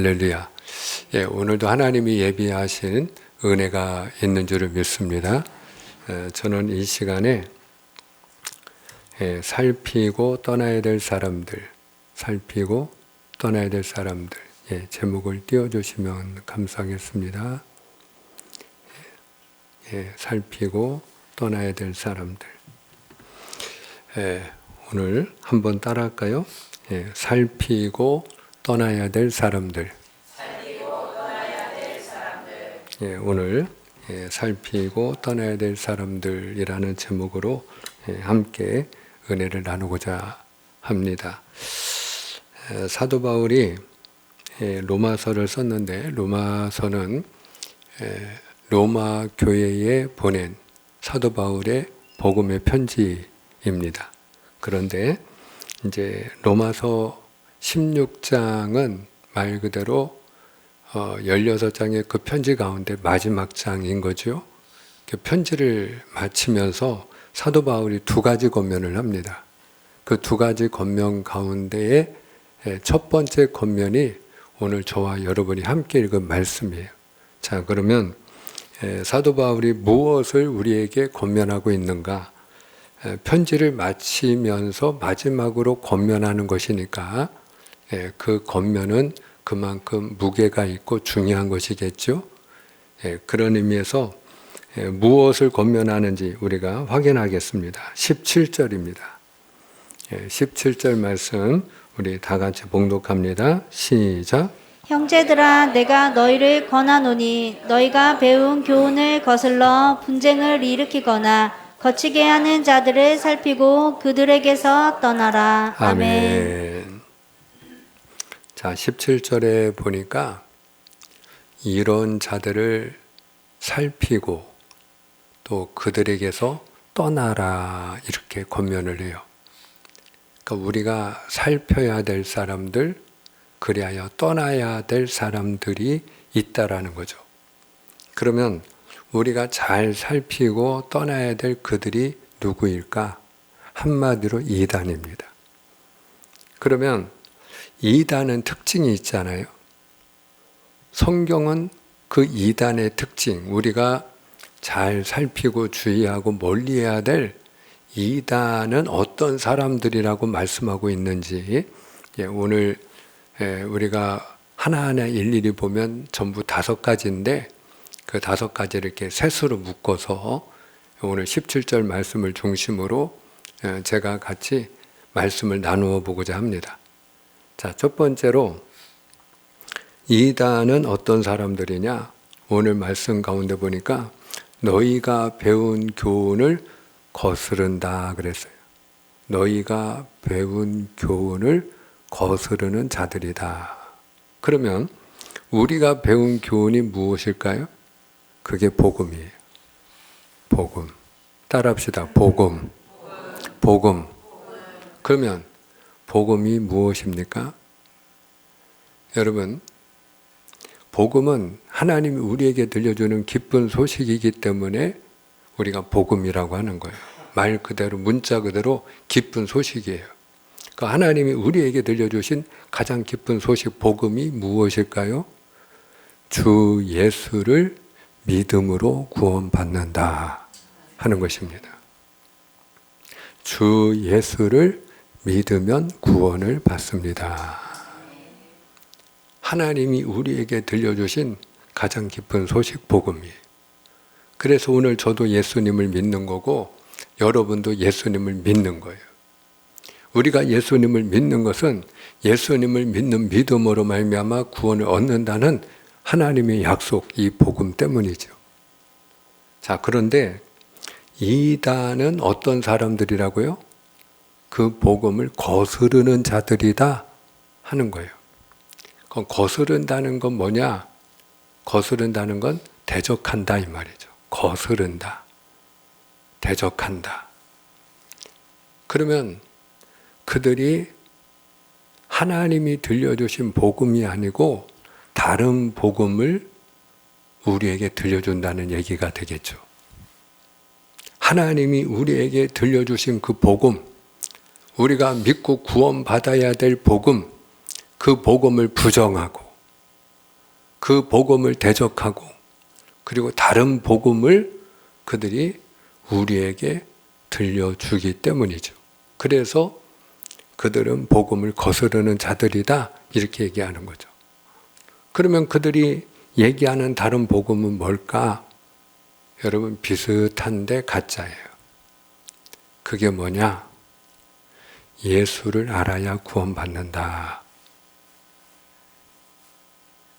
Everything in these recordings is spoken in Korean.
할렐루야. 예, 오늘도 하나님이 예비하신 은혜가 있는 줄을 믿습니다. 저는 이 시간에 살피고 떠나야 될 사람들, 살피고 떠나야 될 사람들, 제목을 띄워주시면 감사하겠습니다. 살피고 떠나야 될 사람들. 오늘 한번 따라할까요? 살피고 떠나야 될 사람들. 오늘 살피고 떠나야 될 사람들이라는 제목으로 함께 은혜를 나누고자 합니다. 사도 바울이 로마서를 썼는데, 로마서는 로마 교회에 보낸 사도 바울의 복음의 편지입니다. 그런데 이제 로마서 16장은 말 그대로 16장의 그 편지 가운데 마지막 장인 거죠. 그 편지를 마치면서 사도 바울이 두 가지 권면을 합니다. 그 두 가지 권면 가운데에 첫 번째 권면이 오늘 저와 여러분이 함께 읽은 말씀이에요. 자, 그러면 사도 바울이 무엇을 우리에게 권면하고 있는가? 편지를 마치면서 마지막으로 권면하는 것이니까 그 권면은 그만큼 무게가 있고 중요한 것이겠죠. 그런 의미에서 무엇을 권면하는지 우리가 확인하겠습니다. 17절입니다. 17절 말씀 우리 다 같이 봉독합니다. 시작. 형제들아, 내가 너희를 권하노니 너희가 배운 교훈을 거슬러 분쟁을 일으키거나 거치게 하는 자들을 살피고 그들에게서 떠나라. 아멘. 자, 17절에 보니까 이런 자들을 살피고 또 그들에게서 떠나라 이렇게 권면을 해요. 그러니까 우리가 살펴야 될 사람들, 그리하여 떠나야 될 사람들이 있다라는 거죠. 그러면 우리가 잘 살피고 떠나야 될 그들이 누구일까? 한마디로 이단입니다. 그러면 이단은 특징이 있잖아요. 성경은 그 이단의 특징, 우리가 잘 살피고 주의하고 멀리해야 될 이단은 어떤 사람들이라고 말씀하고 있는지 오늘 우리가 하나하나 일일이 보면 전부 5가지인데 그 5가지를 이렇게 셋으로 묶어서 오늘 17절 말씀을 중심으로 제가 같이 말씀을 나누어 보고자 합니다. 자, 첫 번째로 이단은 어떤 사람들이냐? 오늘 말씀 가운데 보니까 너희가 배운 교훈을 거스른다 그랬어요. 너희가 배운 교훈을 거스르는 자들이다. 그러면 우리가 배운 교훈이 무엇일까요? 그게 복음이에요. 복음. 따라합시다. 복음. 복음. 그러면 복음이 무엇입니까? 여러분, 복음은 하나님이 우리에게 들려주는 기쁜 소식이기 때문에 우리가 복음이라고 하는 거예요. 말 그대로, 문자 그대로 기쁜 소식이에요. 그 하나님이 우리에게 들려주신 가장 기쁜 소식, 복음이 무엇일까요? 주 예수를 믿음으로 구원받는다 하는 것입니다. 주 예수를 믿으면 구원을 받습니다. 하나님이 우리에게 들려주신 가장 깊은 소식 복음이에요. 그래서 오늘 저도 예수님을 믿는 거고 여러분도 예수님을 믿는 거예요. 우리가 예수님을 믿는 것은 예수님을 믿는 믿음으로 말미암아 구원을 얻는다는 하나님의 약속, 이 복음 때문이죠. 자, 그런데 이단은 어떤 사람들이라고요? 그 복음을 거스르는 자들이다 하는 거예요. 그럼 거스른다는 건 뭐냐? 거스른다는 건 대적한다 이 말이죠. 거스른다. 대적한다. 그러면 그들이 하나님이 들려주신 복음이 아니고 다른 복음을 우리에게 들려준다는 얘기가 되겠죠. 하나님이 우리에게 들려주신 그 복음, 우리가 믿고 구원받아야 될 복음, 그 복음을 부정하고 그 복음을 대적하고 그리고 다른 복음을 그들이 우리에게 들려주기 때문이죠. 그래서 그들은 복음을 거스르는 자들이다 이렇게 얘기하는 거죠. 그러면 그들이 얘기하는 다른 복음은 뭘까? 여러분 비슷한데 가짜예요. 그게 뭐냐? 예수를 알아야 구원받는다.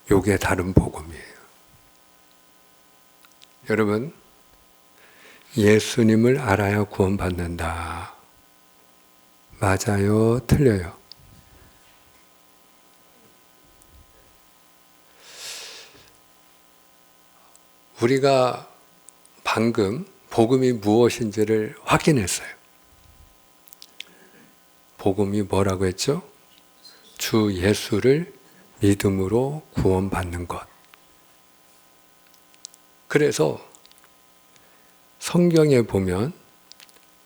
요게 다른 복음이에요. 여러분, 예수님을 알아야 구원받는다. 맞아요? 틀려요? 우리가 방금 복음이 무엇인지를 확인했어요. 복음이 뭐라고 했죠? 주 예수를 믿음으로 구원받는 것. 그래서 성경에 보면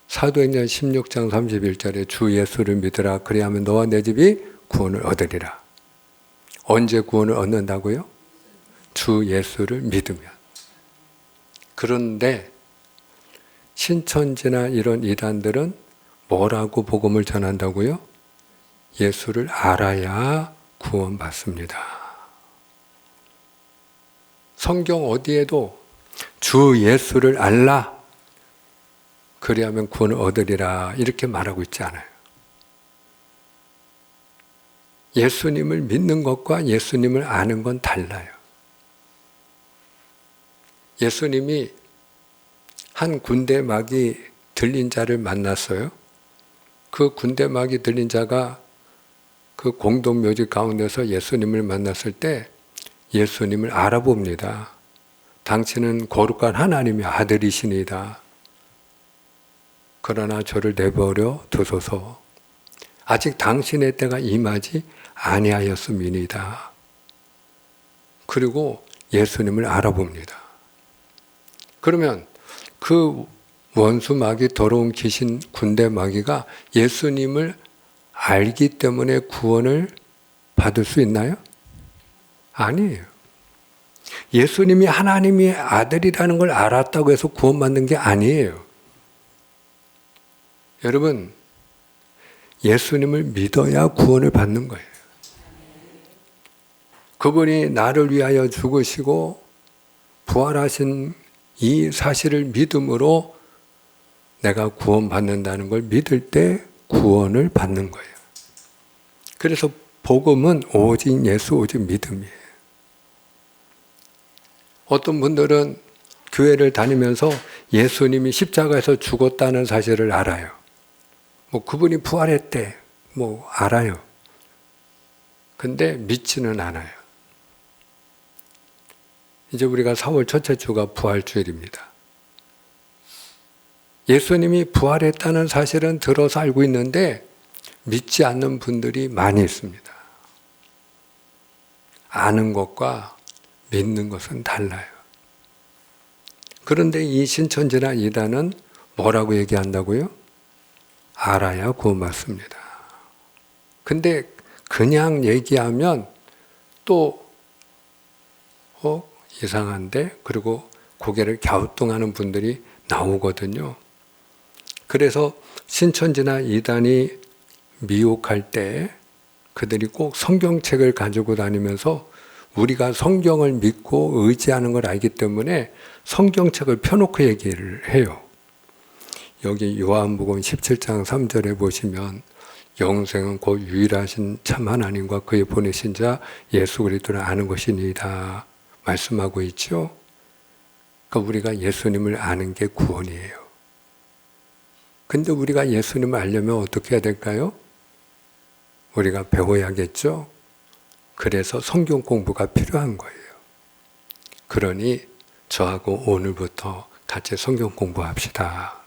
사도행전 16장 31절에 주 예수를 믿으라 그리하면 너와 내 집이 구원을 얻으리라. 언제 구원을 얻는다고요? 주 예수를 믿으면. 그런데 신천지나 이런 이단들은 뭐라고 복음을 전한다고요? 예수를 알아야 구원받습니다. 성경 어디에도 주 예수를 알라 그리하면 구원을 얻으리라 이렇게 말하고 있지 않아요. 예수님을 믿는 것과 예수님을 아는 건 달라요. 예수님이 한 군대막이 들린 자를 만났어요. 그 군대막이 들린 자가 그 공동묘지 가운데서 예수님을 만났을 때 예수님을 알아봅니다. 당신은 거룩한 하나님의 아들이시니이다. 그러나 저를 내버려 두소서. 아직 당신의 때가 임하지 아니하였음이니이다. 그리고 예수님을 알아봅니다. 그러면 그 원수 마귀 더러운 귀신 군대 마귀가 예수님을 알기 때문에 구원을 받을 수 있나요? 아니에요. 예수님이 하나님의 아들이라는 걸 알았다고 해서 구원받는 게 아니에요. 여러분, 예수님을 믿어야 구원을 받는 거예요. 그분이 나를 위하여 죽으시고 부활하신 이 사실을 믿음으로 내가 구원받는다는 걸 믿을 때 구원을 받는 거예요. 그래서 복음은 오직 예수, 오직 믿음이에요. 어떤 분들은 교회를 다니면서 예수님이 십자가에서 죽었다는 사실을 알아요. 그분이 부활했대. 알아요. 근데 믿지는 않아요. 이제 우리가 4월 첫째 주가 부활주일입니다. 예수님이 부활했다는 사실은 들어서 알고 있는데 믿지 않는 분들이 많이 있습니다. 아는 것과 믿는 것은 달라요. 그런데 이 신천지나 이단은 뭐라고 얘기한다고요? 알아야 구원받습니다. 근데 그냥 얘기하면 또 이상한데? 그리고 고개를 갸우뚱하는 분들이 나오거든요. 그래서 신천지나 이단이 미혹할 때 그들이 꼭 성경책을 가지고 다니면서 우리가 성경을 믿고 의지하는 걸 알기 때문에 성경책을 펴놓고 얘기를 해요. 여기 요한복음 17장 3절에 보시면 영생은 곧 유일하신 참 하나님과 그의 보내신 자 예수 그리스도를 아는 것이니이다 말씀하고 있죠. 그러니까 우리가 예수님을 아는 게 구원이에요. 근데 우리가 예수님을 알려면 어떻게 해야 될까요? 우리가 배워야겠죠. 그래서 성경 공부가 필요한 거예요. 그러니 저하고 오늘부터 같이 성경 공부합시다.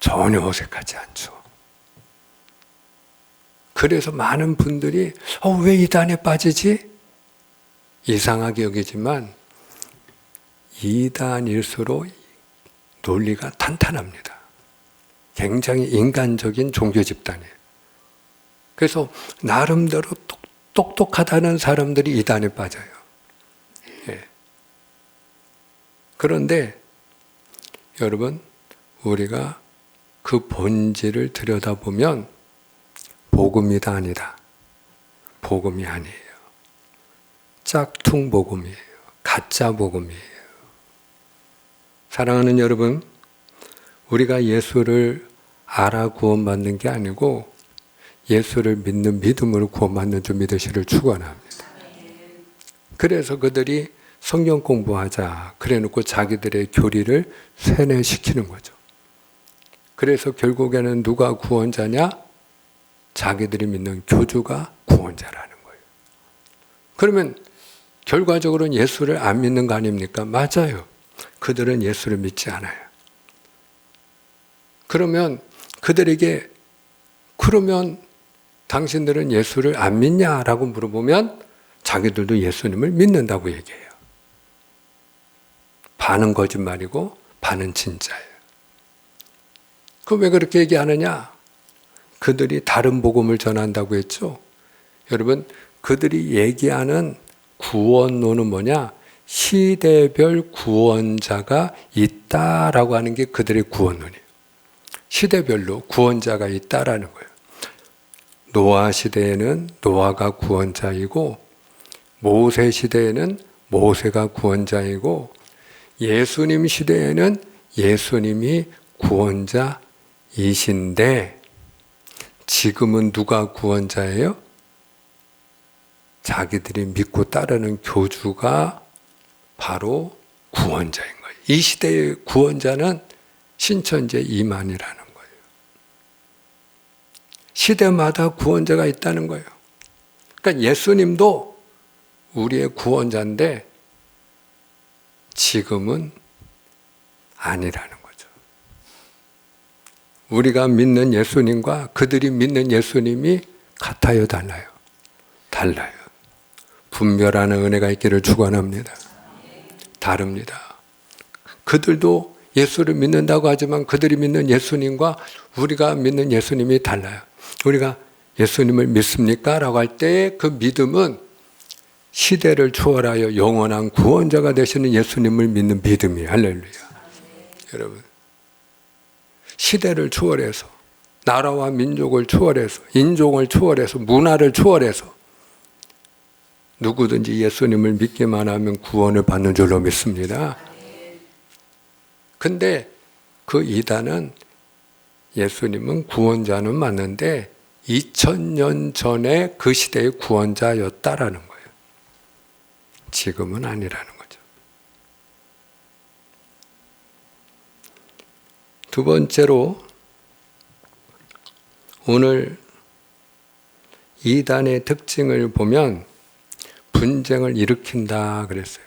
전혀 어색하지 않죠. 그래서 많은 분들이 왜 이단에 빠지지? 이상하게 여기지만 이단일수록 논리가 탄탄합니다. 굉장히 인간적인 종교 집단이에요. 그래서 나름대로 똑똑하다는 사람들이 이단에 빠져요. 그런데 여러분, 우리가 그 본질을 들여다보면 복음이 다 아니다. 복음이 아니에요. 짝퉁 복음이에요. 가짜 복음이에요. 사랑하는 여러분, 우리가 예수를 알아 구원받는 게 아니고 예수를 믿는 믿음으로 구원받는 줄 믿으시를 축원합니다. 그래서 그들이 성경 공부하자 그래 놓고 자기들의 교리를 세뇌시키는 거죠. 그래서 결국에는 누가 구원자냐? 자기들이 믿는 교주가 구원자라는 거예요. 그러면 결과적으로는 예수를 안 믿는 거 아닙니까? 맞아요. 그들은 예수를 믿지 않아요. 그러면 그들에게 그러면 당신들은 예수를 안 믿냐라고 물어보면 자기들도 예수님을 믿는다고 얘기해요. 반은 거짓말이고 반은 진짜예요. 그럼 왜 그렇게 얘기하느냐? 그들이 다른 복음을 전한다고 했죠. 여러분, 그들이 얘기하는 구원론은 뭐냐? 시대별 구원자가 있다라고 하는 게 그들의 구원론이에요. 시대별로 구원자가 있다라는 거예요. 노아 시대에는 노아가 구원자이고 모세 시대에는 모세가 구원자이고 예수님 시대에는 예수님이 구원자이신데 지금은 누가 구원자예요? 자기들이 믿고 따르는 교주가 바로 구원자인 거예요. 이 시대의 구원자는 신천지 이만이라는 거예요. 시대마다 구원자가 있다는 거예요. 그러니까 예수님도 우리의 구원자인데 지금은 아니라는 거죠. 우리가 믿는 예수님과 그들이 믿는 예수님이 같아요, 달라요? 달라요. 분별하는 은혜가 있기를 축원합니다. 다릅니다. 그들도 예수를 믿는다고 하지만 그들이 믿는 예수님과 우리가 믿는 예수님이 달라요. 우리가 예수님을 믿습니까? 라고 할 때 그 믿음은 시대를 초월하여 영원한 구원자가 되시는 예수님을 믿는 믿음이에요. 할렐루야. 여러분, 시대를 초월해서 나라와 민족을 초월해서 인종을 초월해서 문화를 초월해서 누구든지 예수님을 믿기만 하면 구원을 받는 줄로 믿습니다. 근데 그 이단은 예수님은 구원자는 맞는데 2000년 전에 그 시대의 구원자였다라는 거예요. 지금은 아니라는 거죠. 두 번째로 오늘 이단의 특징을 보면 분쟁을 일으킨다 그랬어요.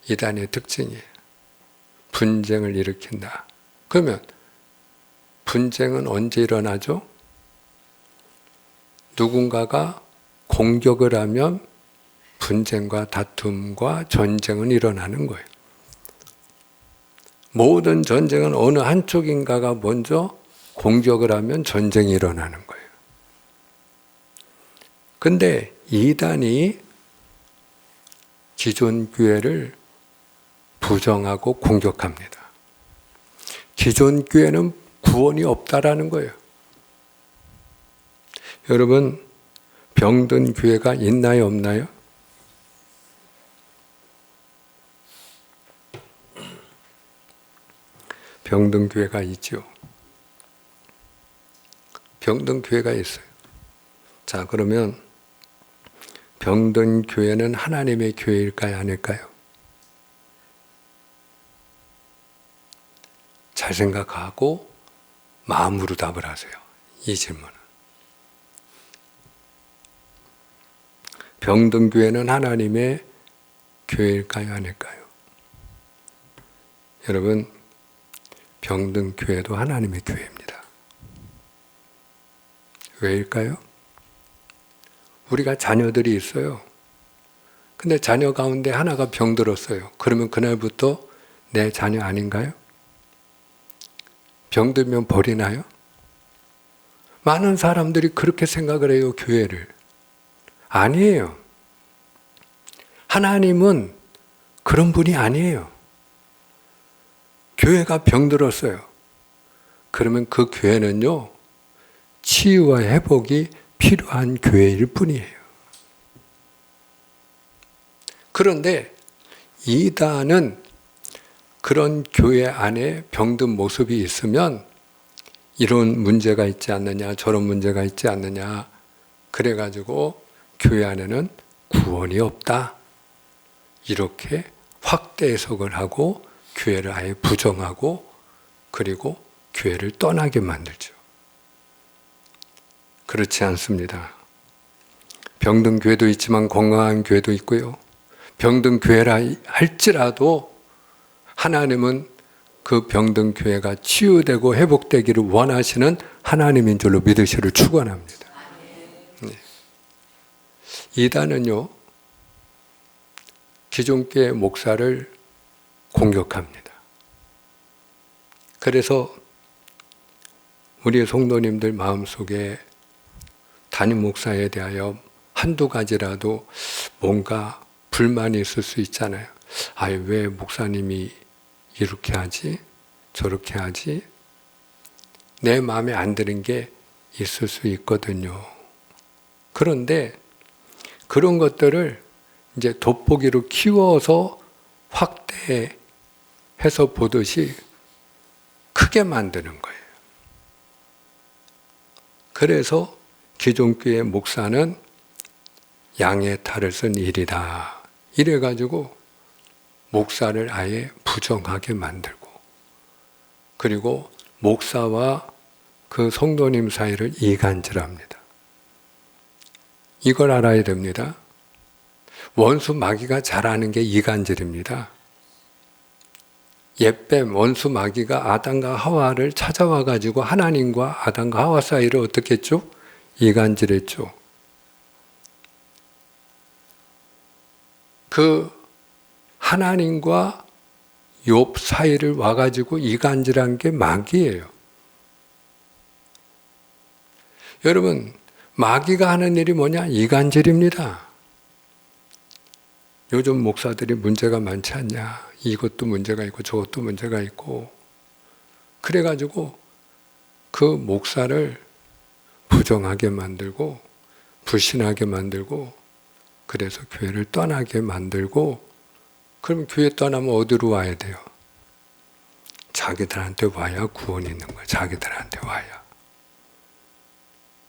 이단의 특징이에요. 분쟁을 일으킨다. 그러면 분쟁은 언제 일어나죠? 누군가가 공격을 하면 분쟁과 다툼과 전쟁은 일어나는 거예요. 모든 전쟁은 어느 한쪽인가가 먼저 공격을 하면 전쟁이 일어나는 거예요. 근데 이단이 기존 교회를 부정하고 공격합니다. 기존 교회는 구원이 없다라는 거예요. 여러분, 병든 교회가 있나요, 없나요? 병든 교회가 있죠. 병든 교회가 있어요. 자, 그러면 병든 교회는 하나님의 교회일까요, 아닐까요? 잘 생각하고 마음으로 답을 하세요. 이 질문은. 병든 교회는 하나님의 교회일까요, 아닐까요? 여러분, 병든 교회도 하나님의 교회입니다. 왜일까요? 우리가 자녀들이 있어요. 근데 자녀 가운데 하나가 병들었어요. 그러면 그날부터 내 자녀 아닌가요? 병들면 버리나요? 많은 사람들이 그렇게 생각을 해요, 교회를. 아니에요. 하나님은 그런 분이 아니에요. 교회가 병들었어요. 그러면 그 교회는요, 치유와 회복이 필요한 교회일 뿐이에요. 그런데 이단은 그런 교회 안에 병든 모습이 있으면 이런 문제가 있지 않느냐, 저런 문제가 있지 않느냐, 그래가지고 교회 안에는 구원이 없다. 이렇게 확대 해석을 하고 교회를 아예 부정하고 그리고 교회를 떠나게 만들죠. 그렇지 않습니다. 병든 교회도 있지만 건강한 교회도 있고요. 병든 교회라 할지라도 하나님은 그 병든 교회가 치유되고 회복되기를 원하시는 하나님인 줄로 믿으시를 축원합니다. 네. 이단은요, 기존 교회 목사를 공격합니다. 그래서 우리 성도님들 마음속에 담임 목사에 대하여 한두 가지라도 뭔가 불만이 있을 수 있잖아요. 왜 목사님이 이렇게 하지? 저렇게 하지? 내 마음에 안 드는 게 있을 수 있거든요. 그런데 그런 것들을 이제 돋보기로 키워서 확대해서 보듯이 크게 만드는 거예요. 그래서 기존 교회 목사는 양의 탈을 쓴 일이다. 이래가지고 목사를 아예 부정하게 만들고 그리고 목사와 그 성도님 사이를 이간질합니다. 이걸 알아야 됩니다. 원수 마귀가 잘하는 게 이간질입니다. 옛뱀 원수 마귀가 아담과 하와를 찾아와 가지고 하나님과 아담과 하와 사이를 어떻게 했죠? 이간질했죠. 그 하나님과 욥 사이를 와가지고 이간질한 게 마귀예요. 여러분, 마귀가 하는 일이 뭐냐? 이간질입니다. 요즘 목사들이 문제가 많지 않냐? 이것도 문제가 있고 저것도 문제가 있고 그래가지고 그 목사를 부정하게 만들고 불신하게 만들고 그래서 교회를 떠나게 만들고 그럼 교회 떠나면 어디로 와야 돼요? 자기들한테 와야 구원이 있는 거예요. 자기들한테 와야.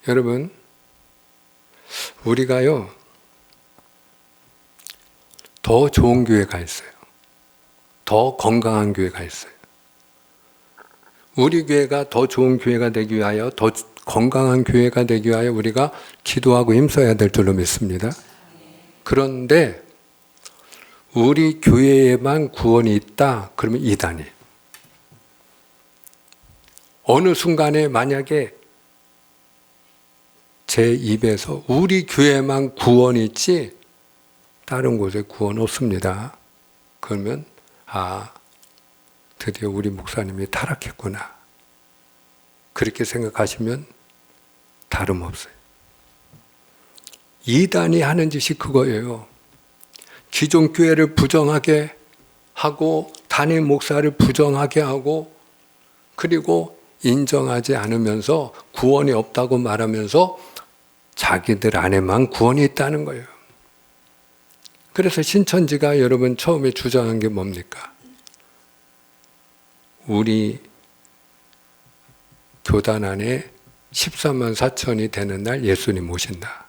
여러분, 우리가요 더 좋은 교회가 있어요. 더 건강한 교회가 있어요. 우리 교회가 더 좋은 교회가 되기 위하여 더 건강한 교회가 되기 위하여 우리가 기도하고 힘써야 될 줄로 믿습니다. 그런데 우리 교회에만 구원이 있다 그러면 이단이에요. 어느 순간에 만약에 제 입에서 우리 교회만 구원이 있지 다른 곳에 구원 없습니다. 그러면 드디어 우리 목사님이 타락했구나. 그렇게 생각하시면 다름없어요. 이단이 하는 짓이 그거예요. 기존 교회를 부정하게 하고 담임 목사를 부정하게 하고 그리고 인정하지 않으면서 구원이 없다고 말하면서 자기들 안에만 구원이 있다는 거예요. 그래서 신천지가 여러분 처음에 주장한 게 뭡니까? 우리 교단 안에 14만 4천이 되는 날 예수님 오신다.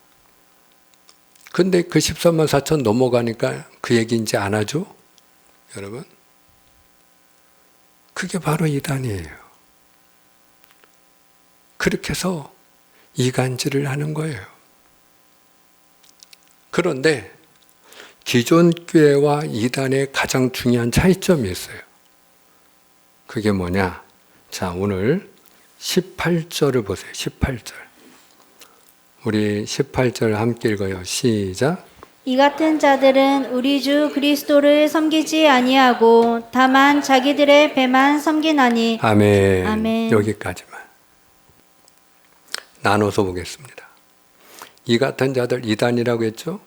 근데 그 14만 4천 넘어가니까 그 얘기 이제 안 하죠? 여러분? 그게 바로 이단이에요. 그렇게 해서 이간질을 하는 거예요. 그런데 기존 교회와 이단의 가장 중요한 차이점이 있어요. 그게 뭐냐? 자, 오늘 18절을 보세요. 18절. 우리 18절 함께 읽어요. 시작. 이 같은 자들은 우리 주 그리스도를 섬기지 아니하고 다만 자기들의 배만 섬기나니. 아멘. 아멘. 여기까지만. 나눠서 보겠습니다. 이 같은 자들 이단이라고 했죠?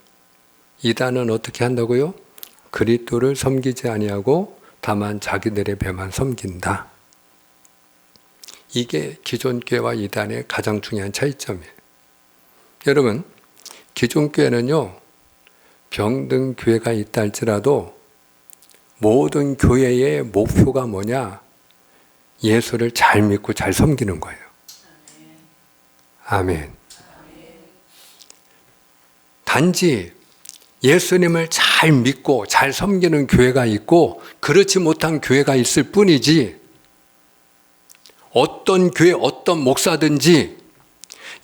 이단은 어떻게 한다고요? 그리스도를 섬기지 아니하고 다만 자기들의 배만 섬긴다. 이게 기존 교회와 이단의 가장 중요한 차이점이에요. 여러분, 기존 교회는요, 병든 교회가 있다 할지라도 모든 교회의 목표가 뭐냐? 예수를 잘 믿고 잘 섬기는 거예요. 아멘. 단지 예수님을 잘 믿고 잘 섬기는 교회가 있고 그렇지 못한 교회가 있을 뿐이지, 어떤 교회 어떤 목사든지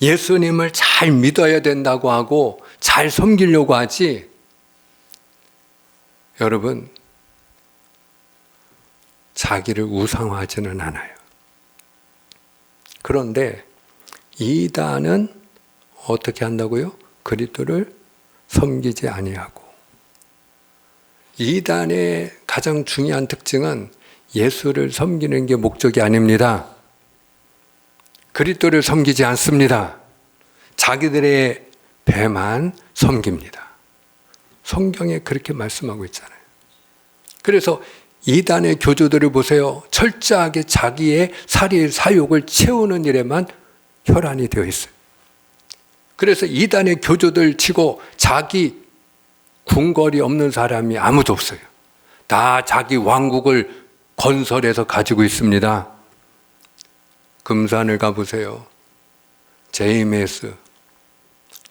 예수님을 잘 믿어야 된다고 하고 잘 섬기려고 하지, 여러분, 자기를 우상화하지는 않아요. 그런데 이단은 어떻게 한다고요? 그리스도를 섬기지 아니하고. 이단의 가장 중요한 특징은 예수를 섬기는 게 목적이 아닙니다. 그리스도를 섬기지 않습니다. 자기들의 배만 섬깁니다. 성경에 그렇게 말씀하고 있잖아요. 그래서 이단의 교주들을 보세요. 철저하게 자기의 사욕을 채우는 일에만 혈안이 되어 있어요. 그래서 이단의 교주들 치고 자기 궁궐이 없는 사람이 아무도 없어요. 다 자기 왕국을 건설해서 가지고 있습니다. 금산을 가보세요. 제이메스,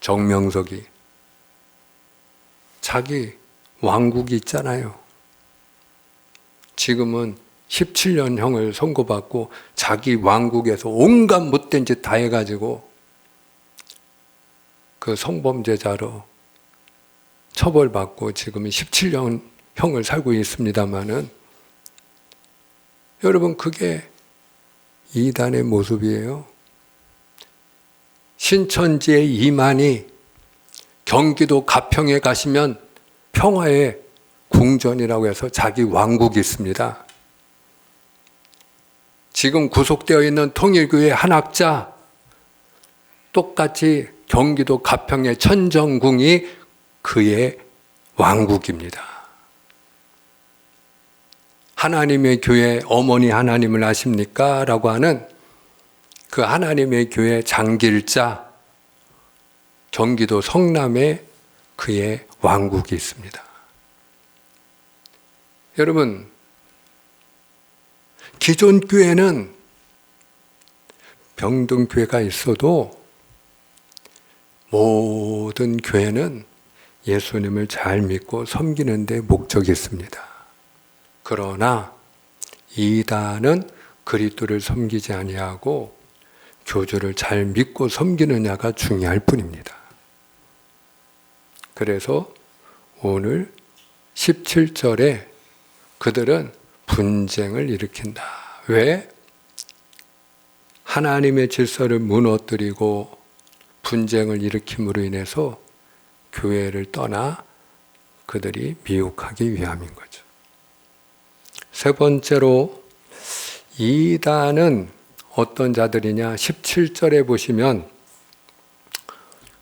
정명석이 자기 왕국이 있잖아요. 지금은 17년형을 선고받고 자기 왕국에서 온갖 못된 짓 다 해가지고 그 성범죄자로 처벌받고 지금은 17년형을 살고 있습니다마는, 여러분, 그게 이단의 모습이에요. 신천지의 이만희, 경기도 가평에 가시면 평화의 궁전이라고 해서 자기 왕국이 있습니다. 지금 구속되어 있는 통일교회 한학자, 똑같이 경기도 가평의 천정궁이 그의 왕국입니다. 하나님의 교회 어머니 하나님을 아십니까? 라고 하는 그 하나님의 교회 장길자, 경기도 성남에 그의 왕국이 있습니다. 여러분, 기존 교회는 병든 교회가 있어도 모든 교회는 예수님을 잘 믿고 섬기는 데 목적이 있습니다. 그러나 이단은 그리스도를 섬기지 아니하고 교주를 잘 믿고 섬기느냐가 중요할 뿐입니다. 그래서 오늘 17절에 그들은 분쟁을 일으킨다. 왜? 하나님의 질서를 무너뜨리고 분쟁을 일으킴으로 인해서 교회를 떠나 그들이 미혹하기 위함인 거죠. 세 번째로, 이단은 어떤 자들이냐? 17절에 보시면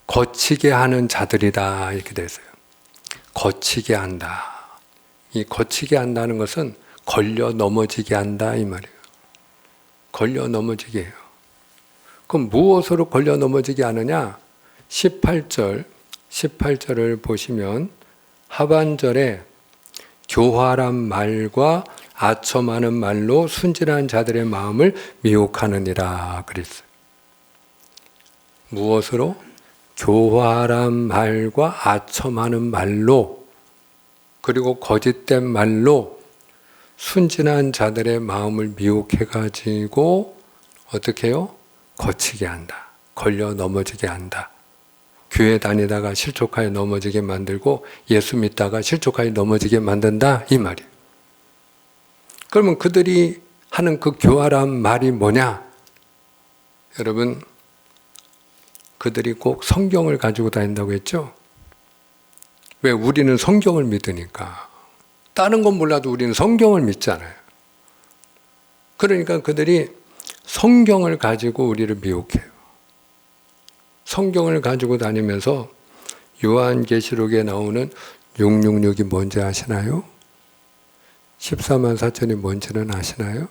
거치게 하는 자들이다 이렇게 되어 있어요. 거치게 한다. 이 거치게 한다는 것은 걸려 넘어지게 한다 이 말이에요. 걸려 넘어지게 해요. 그럼 무엇으로 걸려 넘어지게 하느냐? 18절을 보시면 하반절에 교활한 말과 아첨하는 말로 순진한 자들의 마음을 미혹하느니라 그랬어요. 무엇으로? 교활한 말과 아첨하는 말로, 그리고 거짓된 말로 순진한 자들의 마음을 미혹해가지고 어떻게 해요? 거치게 한다. 걸려 넘어지게 한다. 교회 다니다가 실족하여 넘어지게 만들고 예수 믿다가 실족하여 넘어지게 만든다 이 말이에요. 그러면 그들이 하는 그 교활한 말이 뭐냐? 여러분, 그들이 꼭 성경을 가지고 다닌다고 했죠? 왜? 우리는 성경을 믿으니까. 다른 건 몰라도 우리는 성경을 믿잖아요. 그러니까 그들이 성경을 가지고 우리를 미혹해요. 성경을 가지고 다니면서 요한계시록에 나오는 666이 뭔지 아시나요? 14만 4천이 뭔지는 아시나요?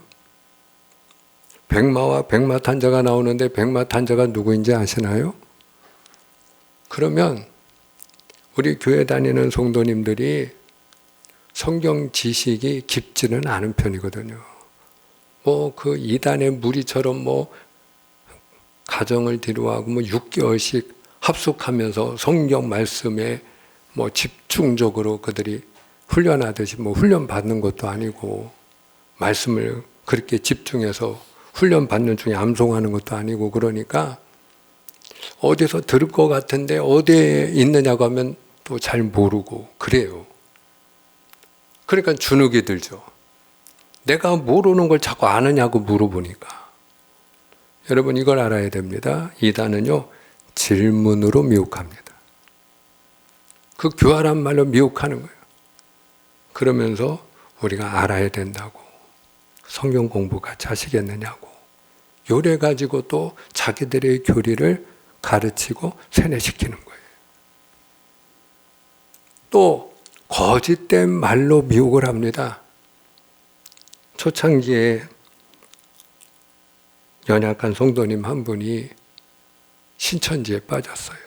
백마와 백마탄자가 나오는데 백마탄자가 누구인지 아시나요? 그러면 우리 교회 다니는 성도님들이 성경 지식이 깊지는 않은 편이거든요. 뭐 그 이단의 무리처럼 뭐 가정을 뒤로하고 뭐 6개월씩 합숙하면서 성경 말씀에 뭐 집중적으로 그들이 훈련하듯이 뭐 훈련 받는 것도 아니고 말씀을 그렇게 집중해서 훈련 받는 중에 암송하는 것도 아니고 그러니까 어디서 들을 것 같은데 어디에 있느냐고 하면 또 잘 모르고 그래요. 그러니까 주눅이 들죠. 내가 모르는 걸 자꾸 아느냐고 물어보니까. 여러분 이걸 알아야 됩니다. 이단은요 질문으로 미혹합니다. 그 교활한 말로 미혹하는 거예요. 그러면서 우리가 알아야 된다고. 성경 공부 같이 하시겠느냐고. 요래 가지고 또 자기들의 교리를 가르치고 세뇌시키는 거예요. 또 거짓된 말로 미혹을 합니다. 초창기에 연약한 성도님 한 분이 신천지에 빠졌어요.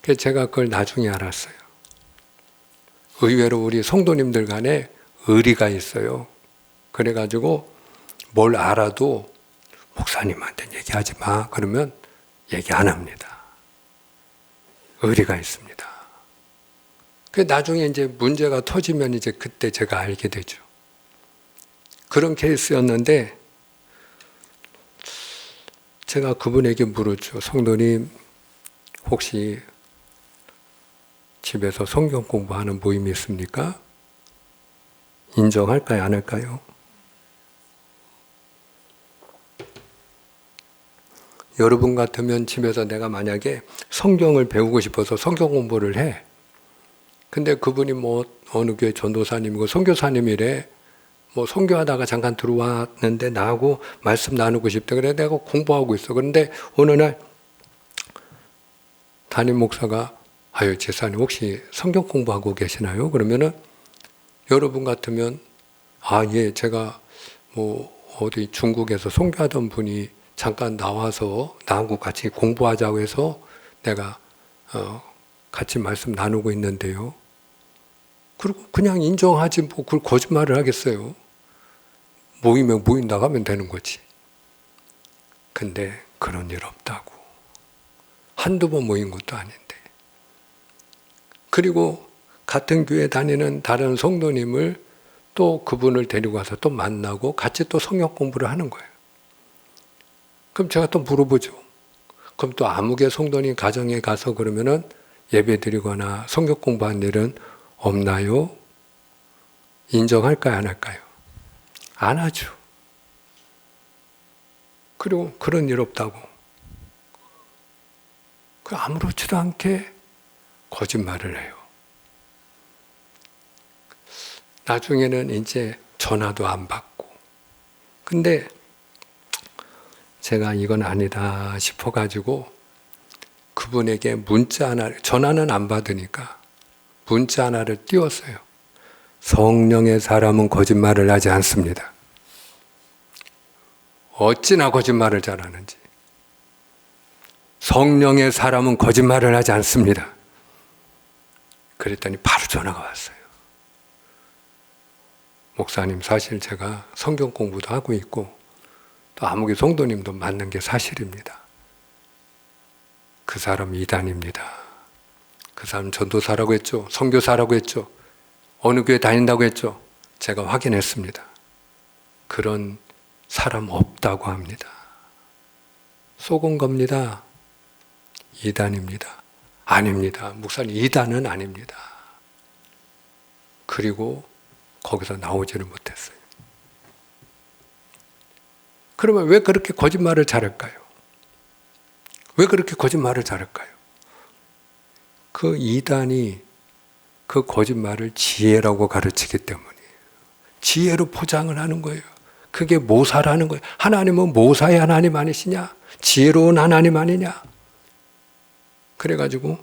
그래서 제가 그걸 나중에 알았어요. 의외로 우리 성도님들 간에 의리가 있어요. 그래가지고 뭘 알아도 목사님한테 얘기하지 마. 그러면 얘기 안 합니다. 의리가 있습니다. 그 나중에 이제 문제가 터지면 이제 그때 제가 알게 되죠. 그런 케이스였는데 제가 그분에게 물었죠. 성도님 혹시 집에서 성경 공부하는 모임이 있습니까? 인정할까요? 안 할까요? 여러분 같으면 집에서 내가 만약에 성경을 배우고 싶어서 성경 공부를 해. 근데 그분이 뭐 어느 교회 전도사님이고 선교사님이래. 뭐 선교하다가 잠깐 들어왔는데 나하고 말씀 나누고 싶다. 그래 내가 공부하고 있어. 그런데 어느 날 담임 목사가 아유 제사님 혹시 성경 공부하고 계시나요? 그러면은 여러분 같으면 아 예 제가 뭐 어디 중국에서 선교하던 분이 잠깐 나와서 나하고 같이 공부하자고 해서 내가 같이 말씀 나누고 있는데요. 그리고 그냥 인정하지 뭐 그걸 거짓말을 하겠어요. 모이면 모인다고 하면 되는 거지. 근데 그런 일 없다고. 한두 번 모인 것도 아닌데. 그리고 같은 교회 다니는 다른 성도님을 또 그분을 데리고 와서 또 만나고 같이 또 성경 공부를 하는 거예요. 그럼 제가 또 물어보죠. 그럼 또 아무개 성도님 가정에 가서 그러면은 예배 드리거나 성경 공부한 일은 없나요? 인정할까요? 안 할까요? 안 하죠. 그리고 그런 일 없다고. 그 아무렇지도 않게 거짓말을 해요. 나중에는 이제 전화도 안 받고. 근데 제가 이건 아니다 싶어가지고 그분에게 문자 하나를, 전화는 안 받으니까 문자 하나를 띄웠어요. 성령의 사람은 거짓말을 하지 않습니다. 어찌나 거짓말을 잘하는지. 성령의 사람은 거짓말을 하지 않습니다. 그랬더니 바로 전화가 왔어요. 목사님, 사실 제가 성경 공부도 하고 있고 또 아무개 성도님도 만난 게 사실입니다. 그 사람 이단입니다. 그 사람 전도사라고 했죠. 선교사라고 했죠. 어느 교회 다닌다고 했죠. 제가 확인했습니다. 그런 사람 없다고 합니다. 속은 겁니다. 이단입니다. 아닙니다. 목사님, 이단은 아닙니다. 그리고 거기서 나오지를 못했어요. 그러면 왜 그렇게 거짓말을 잘할까요? 왜 그렇게 거짓말을 잘할까요? 그 이단이 그 거짓말을 지혜라고 가르치기 때문이에요. 지혜로 포장을 하는 거예요. 그게 모사라는 거예요. 하나님은 모사의 하나님 아니시냐? 지혜로운 하나님 아니냐? 그래가지고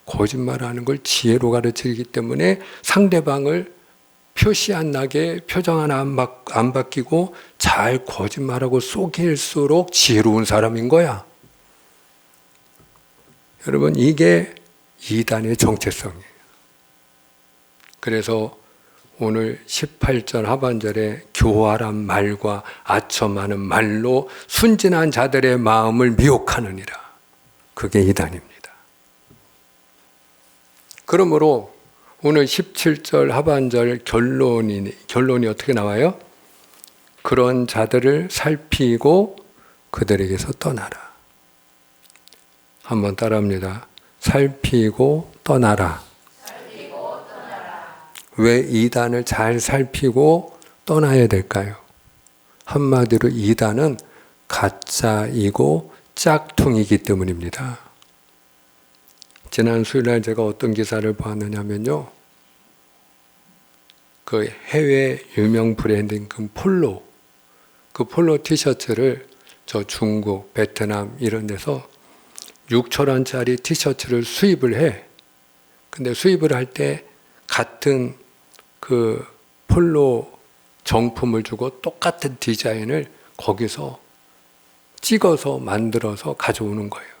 거짓말하는 걸 지혜로 가르치기 때문에 상대방을 표시 안 나게 표정 하나 안 바뀌고 잘 거짓말하고 속일수록 지혜로운 사람인 거야. 여러분, 이게 이단의 정체성이에요. 그래서 오늘 18절 하반절에 교활한 말과 아첨하는 말로 순진한 자들의 마음을 미혹하느니라. 그게 이단입니다. 그러므로 오늘 17절 하반절 결론이 어떻게 나와요? 그런 자들을 살피고 그들에게서 떠나라. 한번 따라합니다. 살피고 떠나라. 왜 이단을 잘 살피고 떠나야 될까요? 한마디로 이단은 가짜이고 짝퉁이기 때문입니다. 지난 수요일날 제가 어떤 기사를 봤느냐면요, 그 해외 유명 브랜드인 그 폴로 티셔츠를 저 중국, 베트남 이런 데서 6,000원짜리 티셔츠를 수입을 해. 근데 수입을 할 때 같은 그 폴로 정품을 주고 똑같은 디자인을 거기서 찍어서 만들어서 가져오는 거예요.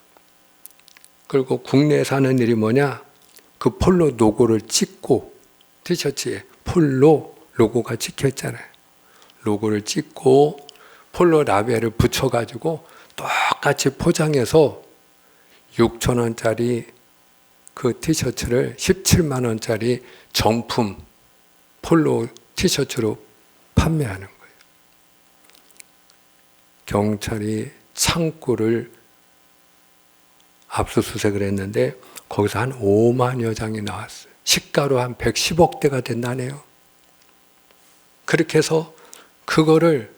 그리고 국내에 사는 일이 뭐냐? 그 폴로 로고를 찍고, 티셔츠에 폴로 로고가 찍혀 있잖아요. 로고를 찍고 폴로 라벨을 붙여가지고 똑같이 포장해서 6,000원짜리 그 티셔츠를 17만 원짜리 정품 폴로 티셔츠로 판매하는 거예요. 경찰이 창고를 압수수색을 했는데 거기서 한 5만여 장이 나왔어요. 시가로 한 110억대가 된다네요. 그렇게 해서 그거를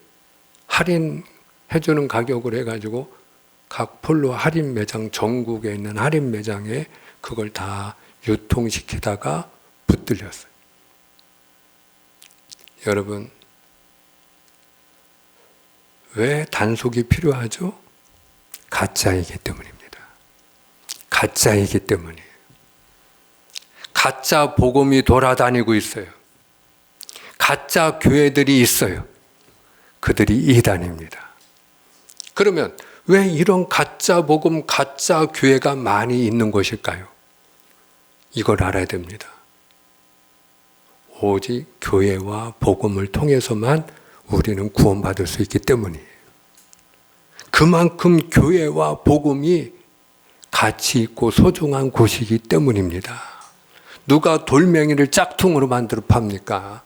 할인해주는 가격으로 해가지고 각 폴로 할인 매장, 전국에 있는 할인 매장에 그걸 다 유통시키다가 붙들렸어요. 여러분, 왜 단속이 필요하죠? 가짜이기 때문입니다. 가짜이기 때문이에요. 가짜 복음이 돌아다니고 있어요. 가짜 교회들이 있어요. 그들이 이단입니다. 그러면 왜 이런 가짜 복음, 가짜 교회가 많이 있는 것일까요? 이걸 알아야 됩니다. 오직 교회와 복음을 통해서만 우리는 구원받을 수 있기 때문이에요. 그만큼 교회와 복음이 가치 있고 소중한 곳이기 때문입니다. 누가 돌멩이를 짝퉁으로 만들어 팝니까?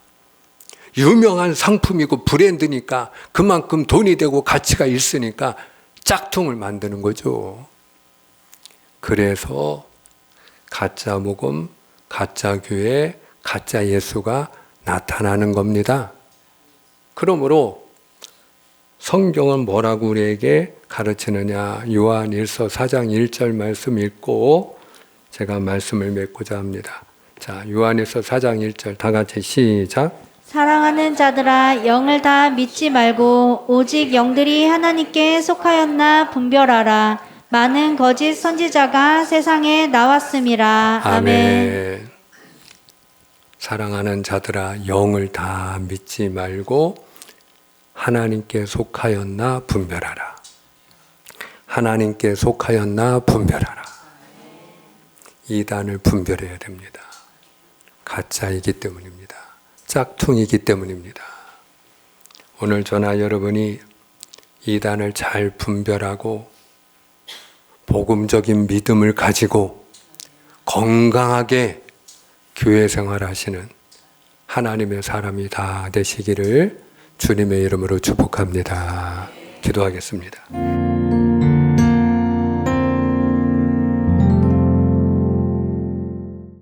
유명한 상품이고 브랜드니까 그만큼 돈이 되고 가치가 있으니까 짝퉁을 만드는 거죠. 그래서 가짜 복음, 가짜 교회, 가짜 예수가 나타나는 겁니다. 그러므로 성경은 뭐라고 우리에게 가르치느냐? 요한일서 4장 1절 말씀 읽고 제가 말씀을 맺고자 합니다. 자, 요한일서 4장 1절 다 같이 시작. 사랑하는 자들아, 영을 다 믿지 말고 오직 영들이 하나님께 속하였나 분별하라. 많은 거짓 선지자가 세상에 나왔음이라. 아멘. 사랑하는 자들아, 영을 다 믿지 말고 하나님께 속하였나 분별하라. 하나님께 속하였나 분별하라. 이단을 분별해야 됩니다. 가짜이기 때문입니다. 짝퉁이기 때문입니다. 오늘 저나 여러분이 이단을 잘 분별하고 복음적인 믿음을 가지고 건강하게 교회 생활하시는 하나님의 사람이 다 되시기를 주님의 이름으로 축복합니다. 기도하겠습니다.